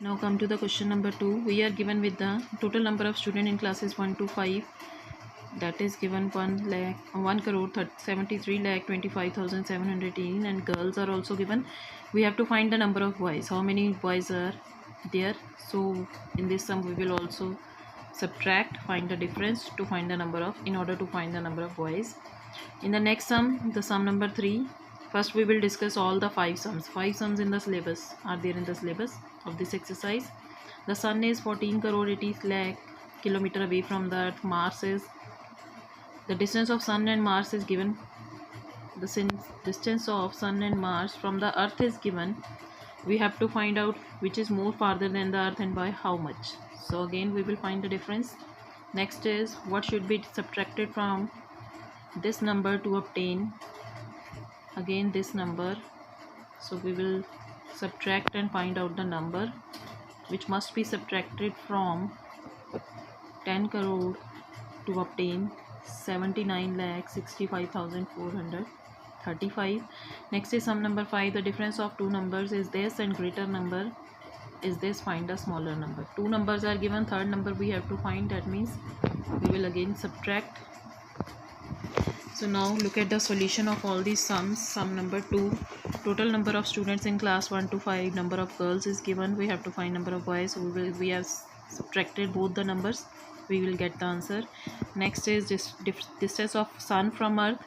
Now come to the question number 2. We are given with the total number of students in classes 1 to 5. That is given 1 crore 73 lakh 25,718, and girls are also given. We have to find the number of boys. How many boys are there? So in this sum we will also subtract, find the difference to find the number of, in order to find the number of boys. In the next sum, the sum number 3, first we will discuss all the 5 sums. 5 sums in the syllabus are there in the syllabus of this exercise. The sun is 14 crore 80 lakh kilometer away from the earth. Mars is, the distance of sun and Mars is given. The distance of sun and Mars from the earth is given. We have to find out which is more farther than the earth and by how much. So again we will find the difference. Next is what should be subtracted from this number to obtain again this number. So we will subtract and find out the number which must be subtracted from 10 crore to obtain 79,65,435. Next is sum number 5. The difference of two numbers is this and greater number is this. Find a smaller number. Two numbers are given, third number we have to find. That means we will again subtract. So now look at the solution of all these sums. Sum number 2, total number of students in class 1 to 5, number of girls is given. We have to find number of boys. So we have subtracted both the numbers, we will get the answer. Next is distance of sun from earth.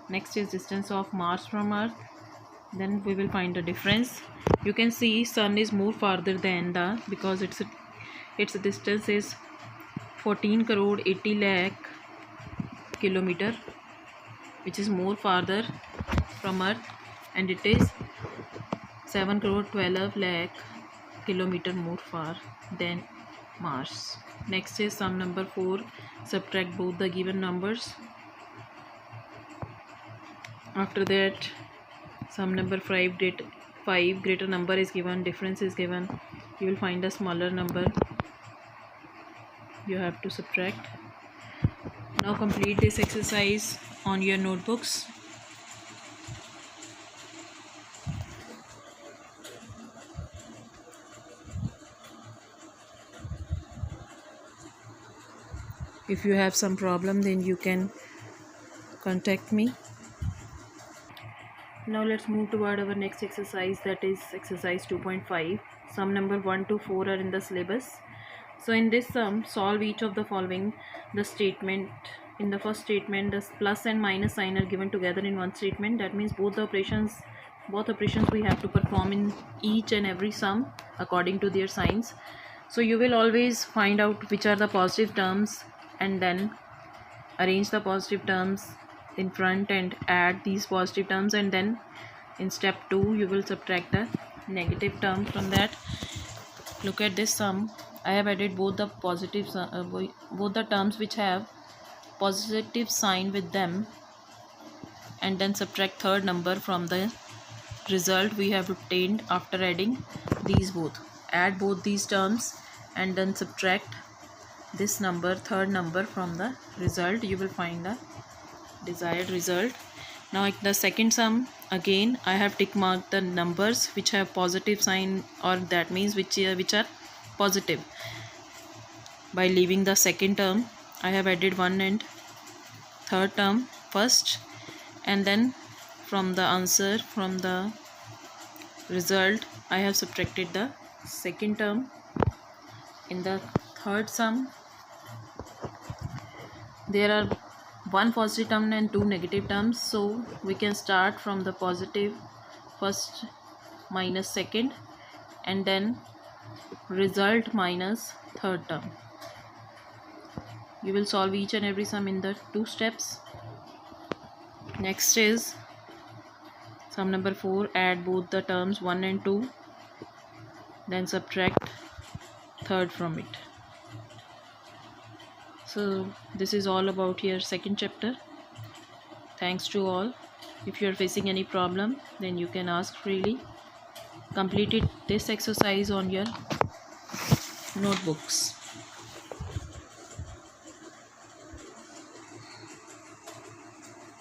Next is distance of Mars from earth. Then we will find the difference. You can see sun is more farther than the, because its distance is 14 crore 80 lakh kilometer, which is more farther from earth, and it is 7 crore 12 lakh kilometer more far than Mars. Next is sum number 4. Subtract both the given numbers. After that, sum number 5, greater number is given, difference is given. You will find a smaller number. You have to subtract. Now complete this exercise on your notebooks. If you have some problem, then you can contact me. Now let's move toward our next exercise, that is exercise 2.5. Sum number 1 to 4 are in the syllabus. So in this sum, solve each of the following. The statement, in the first statement, the plus and minus sign are given together in one statement. That means both operations we have to perform in each and every sum according to their signs. So you will always find out which are the positive terms and then arrange the positive terms in front and add these positive terms, and then in step 2 you will subtract the negative term from that. Look at this sum. I have added both the both the terms which have positive sign with them, and then subtract third number from the result we have obtained after adding these both. Add both these terms and then subtract this number, third number, from the result. You will find the desired result. Now the second sum, again I have tick marked the numbers which have positive sign, or that means which are positive. By leaving the second term, I have added one and third term first, and then from the answer, from the result, I have subtracted the second term. In the third sum, there are one positive term and two negative terms, so we can start from the positive first minus second, and then result minus third term. You will solve each and every sum in the 2 steps. Next is sum number 4. Add both the terms 1 and 2, then subtract third from it. So this is all about your second chapter. Thanks to all. If you are facing any problem, then you can ask freely. Complete this exercise on your notebooks.